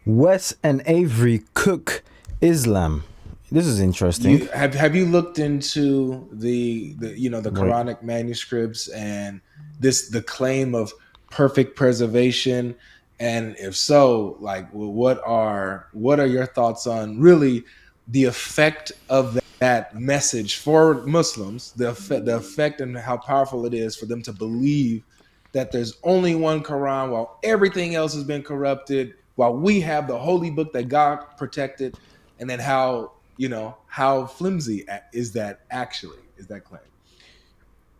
Wes and Avery cook Islam. This is interesting. Have you looked into the Wait. Quranic manuscripts and the claim of perfect preservation? And if so, like, well, what are your thoughts on really the effect of that message for Muslims, the effect and how powerful it is for them to believe that there's only one Quran while everything else has been corrupted, while we have the holy book that God protected, and then how flimsy is that claim?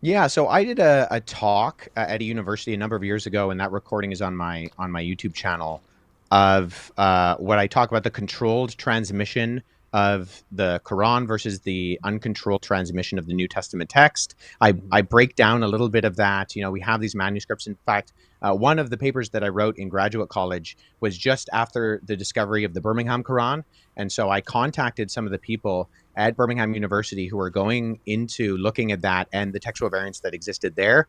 Yeah, so I did a talk at a university a number of years ago, and that recording is on my YouTube channel of what I talk about the controlled transmission of the Quran versus the uncontrolled transmission of the New Testament text. I Mm-hmm. break down a little bit of that. We have these manuscripts. In fact, one of the papers that I wrote in graduate college was just after the discovery of the Birmingham Quran, and so I contacted some of the people at Birmingham University who are going into looking at that and the textual variants that existed there,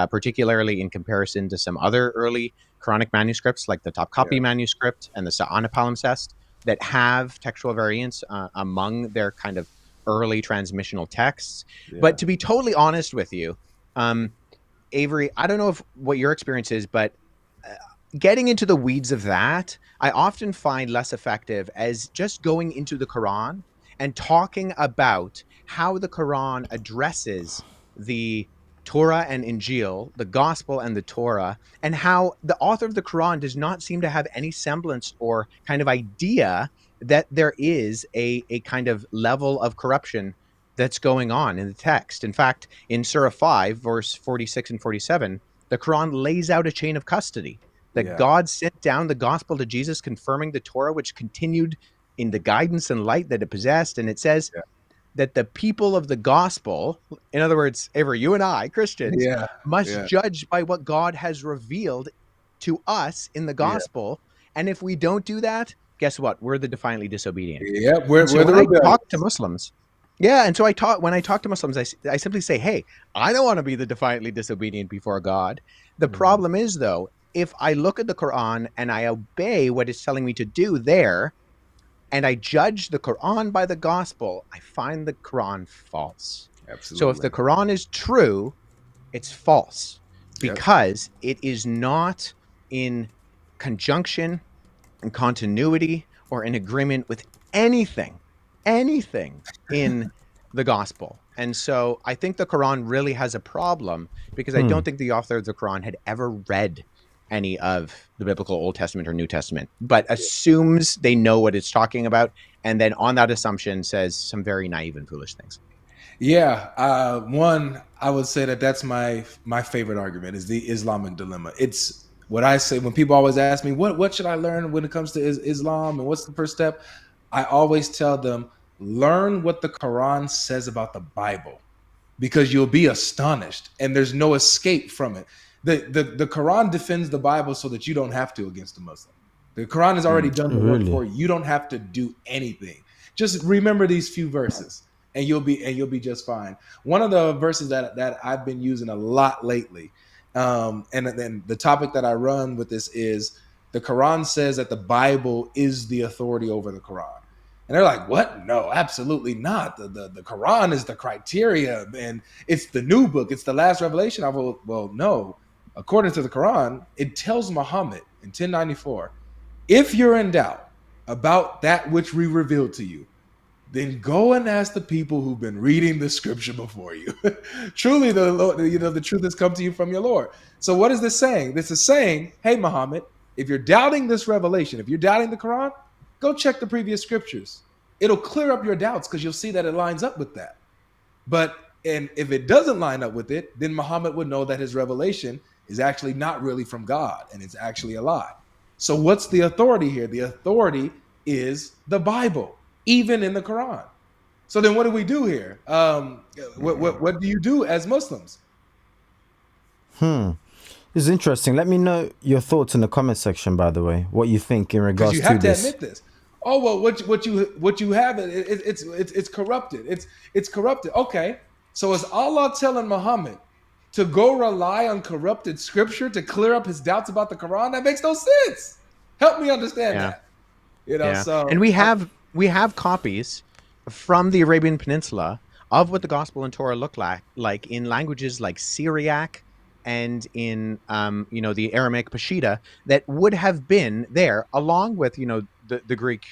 particularly in comparison to some other early Quranic manuscripts like the Topkapi Yeah, manuscript and the Sa'ana palimpsest that have textual variants among their kind of early transmissional texts. yeah, But to be totally honest with you, um, Avery, I don't know if what your experience is, but uh, getting into the weeds of that, I often find less effective as just going into the Quran and talking about how the Quran addresses the Torah and Injil, the Gospel and the Torah, and how the author of the Quran does not seem to have any semblance or kind of idea that there is a kind of level of corruption that's going on in the text. In fact, in Surah 5, verse 46 and 47, the Quran lays out a chain of custody that yeah, God sent down the gospel to Jesus, confirming the Torah, which continued in the guidance and light that it possessed. And it says yeah, that the people of the gospel, in other words, Avery, you and I, Christians, yeah, must yeah, judge by what God has revealed to us in the yeah, gospel. And if we don't do that, guess what? We're the defiantly disobedient. yeah. And so We're the when I talk to rebellious. Muslims, yeah, and so when I talk to Muslims, I simply say, hey, I don't want to be the defiantly disobedient before God. The Mhm. problem is, though, if I look at the Quran and I obey what it's telling me to do there, and I judge the Quran by the gospel, I find the Quran false. So if the Absolutely. Quran is true, it's false Yep. because it is not in conjunction and continuity or in agreement with anything, anything in the gospel. And so I think the Quran really has a problem because I Hmm. don't think the author of the Quran had ever read any of the biblical Old Testament or New Testament, but assumes they know what it's talking about. And then on that assumption says some very naive and foolish things. Yeah. One, I would say that's my favorite argument is the Islamic dilemma. It's what I say when people always ask me what should I learn when it comes to Islam and what's the first step. I always tell them learn what the Quran says about the Bible because you'll be astonished and there's no escape from it. The Quran defends the Bible so that you don't have to against a Muslim. The Quran has already Mm. done the work Really? for you. You don't have to do anything. Just remember these few verses and you'll be just fine. One of the verses that I've been using a lot lately, and then the topic that I run with this is the Quran says that the Bible is the authority over the Quran. And they're like, what? No, absolutely not. The Quran is the criteria, and it's the new book. It's the last revelation. I will, well, no. According to the Quran, it tells Muhammad in 1094, if you're in doubt about that which we revealed to you, then go and ask the people who've been reading the scripture before you. Truly, the Lord, the truth has come to you from your Lord. So, what is this saying? This is saying, hey, Muhammad, if you're doubting this revelation, if you're doubting the Quran, go check the previous scriptures. It'll clear up your doubts because you'll see that it lines up with that. But and if it doesn't line up with it, then Muhammad would know that his revelation is actually not really from God and it's actually a lie. So what's the authority here? The authority is the Bible, even in the Quran. So then what do we do here? What do you do as Muslims? Hmm. This is interesting. Let me know your thoughts in the comment section, by the way. What you think in Because regards you to have to this. admit this. Oh well, what you have it's corrupted. It's corrupted. Okay, so is Allah telling Muhammad to go rely on corrupted scripture to clear up his doubts about the Quran? That makes no sense. Help me understand Yeah. that. Yeah. And So we have copies from the Arabian Peninsula of what the Gospel and Torah look like in languages like Syriac and in the Aramaic Peshitta that would have been there along with the Greek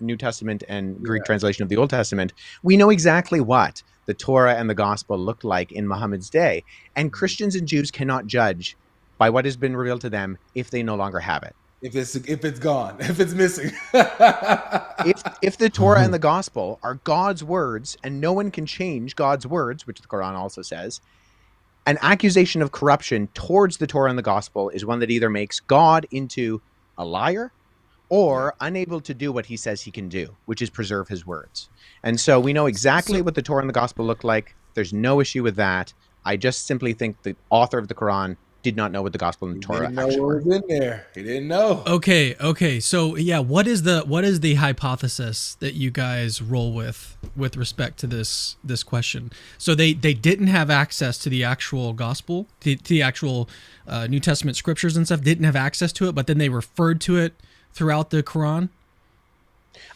New Testament and Greek yeah, translation of the Old Testament. We know exactly what the Torah and the Gospel looked like in Muhammad's day, and Christians and Jews cannot judge by what has been revealed to them if they no longer have it. if it's gone, if it's missing. If the Torah and the gospel are God's words and no one can change God's words, which the Quran also says, an accusation of corruption towards the Torah and the gospel is one that either makes God into a liar Yeah. or unable to do what he says he can do, which is preserve his words. And so we know exactly So what the Torah and the gospel look like. There's no issue with that. I just simply think the author of the Quran did not know what the gospel and He the Torah didn't know actually what were. was in there. He didn't know. Okay. So yeah, what is the hypothesis that you guys roll with respect to this question? So they didn't have access to the actual gospel, to the actual New Testament scriptures and stuff. Didn't have access to it, but then they referred to it throughout the Quran.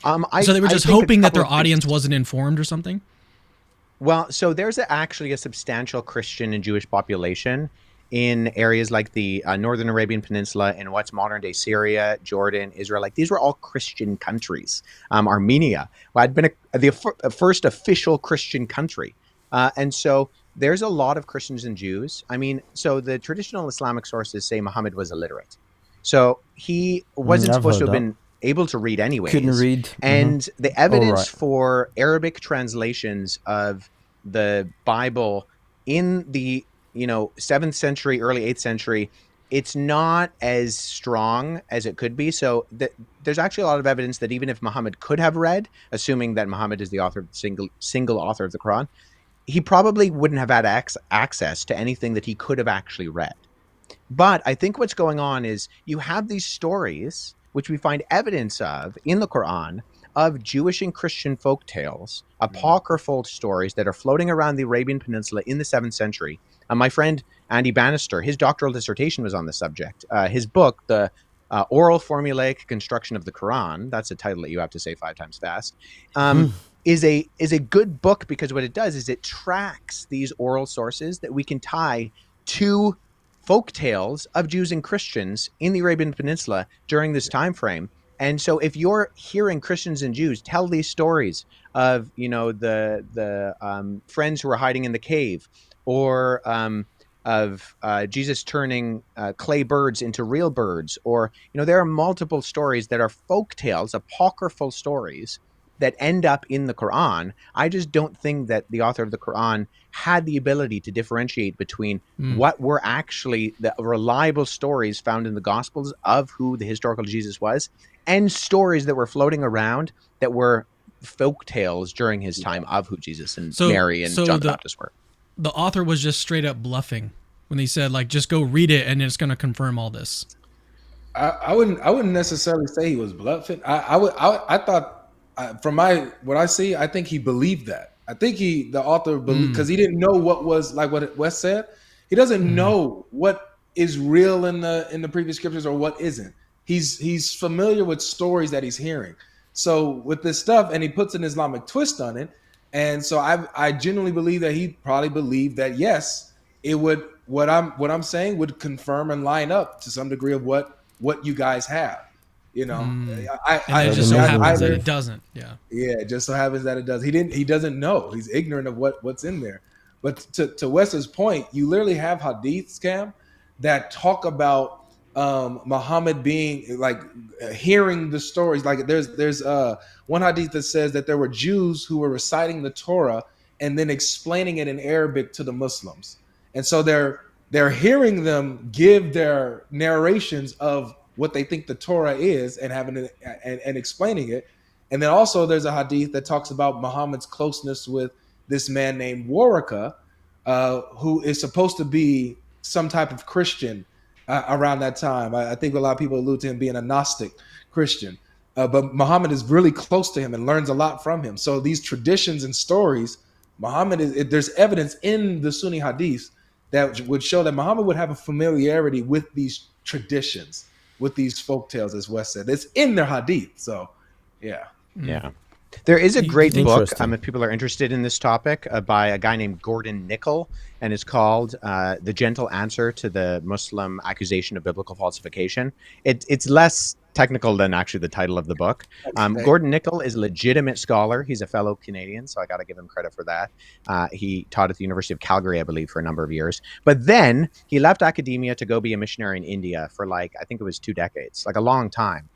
So they were I just think a hoping that couple their of things. audience wasn't informed or something. Well, so there's actually a substantial Christian and Jewish population in areas like the Northern Arabian Peninsula and what's modern day Syria, Jordan, Israel. Like these were all Christian countries. Armenia had been the first official Christian country. And so there's a lot of Christians and Jews. I mean, so the traditional Islamic sources say Muhammad was illiterate. So he wasn't I've supposed to heard have that. been able to read Couldn't anyways. read. And the All evidence right. for Arabic translations of the Bible in the 7th century, early 8th century, it's not as strong as it could be. So there's actually a lot of evidence that even if Muhammad could have read, assuming that Muhammad is the author of the single author of the Quran, he probably wouldn't have had access to anything that he could have actually read. But I think what's going on is you have these stories, which we find evidence of in the Quran, of Jewish and Christian folk tales, apocryphal stories that are floating around the Arabian Peninsula in the 7th century. My friend Andy Bannister, his doctoral dissertation was on the subject. His book, The Oral Formulaic Construction of the Quran, that's a title that you have to say 5 times fast, is a good book because what it does is it tracks these oral sources that we can tie to folk tales of Jews and Christians in the Arabian Peninsula during this time frame. And so if you're hearing Christians and Jews tell these stories of, the friends who are hiding in the cave, or of Jesus turning clay birds into real birds, or, there are multiple stories that are folk tales, apocryphal stories that end up in the Quran. I just don't think that the author of the Quran had the ability to differentiate between what were actually the reliable stories found in the Gospels of who the historical Jesus was, and stories that were floating around that were folk tales during his time of who Jesus and So Mary and so John the the Baptist were. the author was just straight up bluffing when he said like just go read it and it's going to confirm all this. I wouldn't necessarily say he was bluffing. I thought from what I see, I think he believed that. I think the author believed because he didn't know what was like what Wes said. He doesn't know what is real in the previous scriptures or what isn't. He's familiar with stories that he's hearing. So with this stuff, and he puts an Islamic twist on it, and so I genuinely believe that he probably believed that yes, it would what I'm saying would confirm and line up to some degree of what you guys have. You know, And then it That'd just so amazing happens that belief. it doesn't. Yeah. yeah, it just so happens that it does. He doesn't know. He's ignorant of what's in there. But to Wes's point, you literally have hadiths, Cam, that talk about Muhammad being like hearing the stories. Like there's one hadith that says that there were Jews who were reciting the Torah and then explaining it in Arabic to the Muslims, and so they're hearing them give their narrations of what they think the Torah is and having it and explaining it. And then also there's a hadith that talks about Muhammad's closeness with this man named Waraka, who is supposed to be some type of Christian around that time. I think a lot of people allude to him being a Gnostic Christian. But Muhammad is really close to him and learns a lot from him. So these traditions and stories, there's evidence in the Sunni hadiths that would show that Muhammad would have a familiarity with these traditions. with these folk tales, as Wes said. It's in their hadith. So, yeah. Yeah. There is a great book, Interesting. if people are interested in this topic, by a guy named Gordon Nickel, and it's called The Gentle Answer to the Muslim Accusation of Biblical Falsification. It's less technical than actually the title of the book. Okay. Gordon Nickel is a legitimate scholar. He's a fellow Canadian, so I got to give him credit for that. He taught at the University of Calgary, I believe, for a number of years. But then he left academia to go be a missionary in India for I think it was 2 decades, like a long time.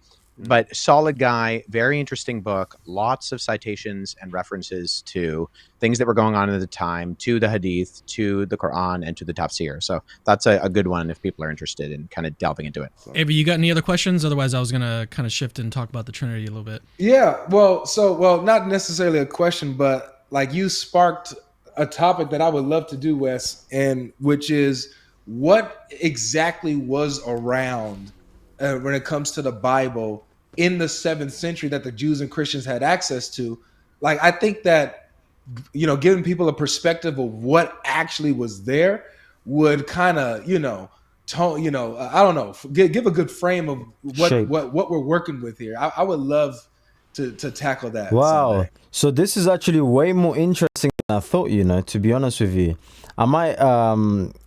But solid guy, very interesting book, lots of citations and references to things that were going on at the time, to the hadith, to the Quran, and to the tafsir. So that's a good one if people are interested in kind of delving into it. Avery, you got any other questions? Otherwise, I was going to kind of shift and talk about the Trinity a little bit. Yeah, well, not necessarily a question, but like you sparked a topic that I would love to do, Wes, and which is what exactly was around when it comes to the Bible in the 7th century that the Jews and Christians had access to. Like, I think that, giving people a perspective of what actually was there would kind of, I don't know, give a good frame of Shape. what we're working with here. I would love to tackle that. Wow. someday. So this is actually way more interesting than I thought, to be honest with you. I might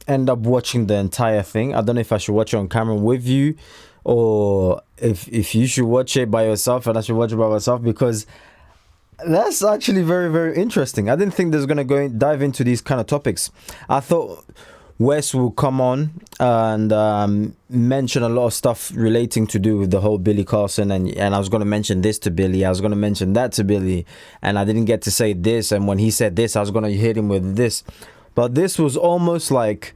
end up watching the entire thing. I don't know if I should watch it on camera with you, or if you should watch it by yourself and I should watch it by myself, because that's actually very, very interesting. I didn't think there's going to dive into these kind of topics. I thought Wes will come on and mention a lot of stuff relating to do with the whole Billy Carson, and I was going to mention this to Billy, I was going to mention that to Billy, and I didn't get to say this, and when he said this I was going to hit him with this. But this was almost like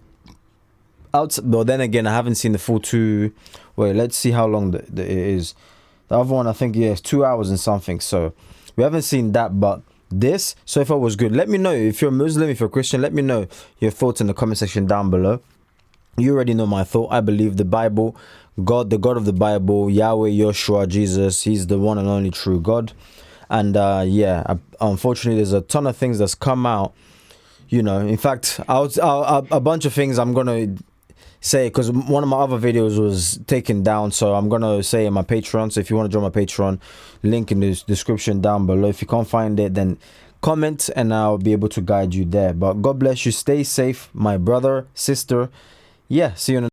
well, then again, I haven't seen the full 2. Wait, let's see how long it is. The other one, I think, it's 2 hours and something. So we haven't seen that, but this so far was good. Let me know if you're Muslim, if you're Christian. Let me know your thoughts in the comment section down below. You already know my thought. I believe the Bible, God, the God of the Bible, Yahweh, Yeshua, Jesus, he's the one and only true God. And unfortunately, there's a ton of things that's come out. In fact, a bunch of things I'm gonna say, because one of my other videos was taken down, so I'm gonna say in my Patreon. So if you want to join my Patreon, link in the description down below. If you can't find it, then comment and I'll be able to guide you there. But God bless you, stay safe, my brother, sister. See you in the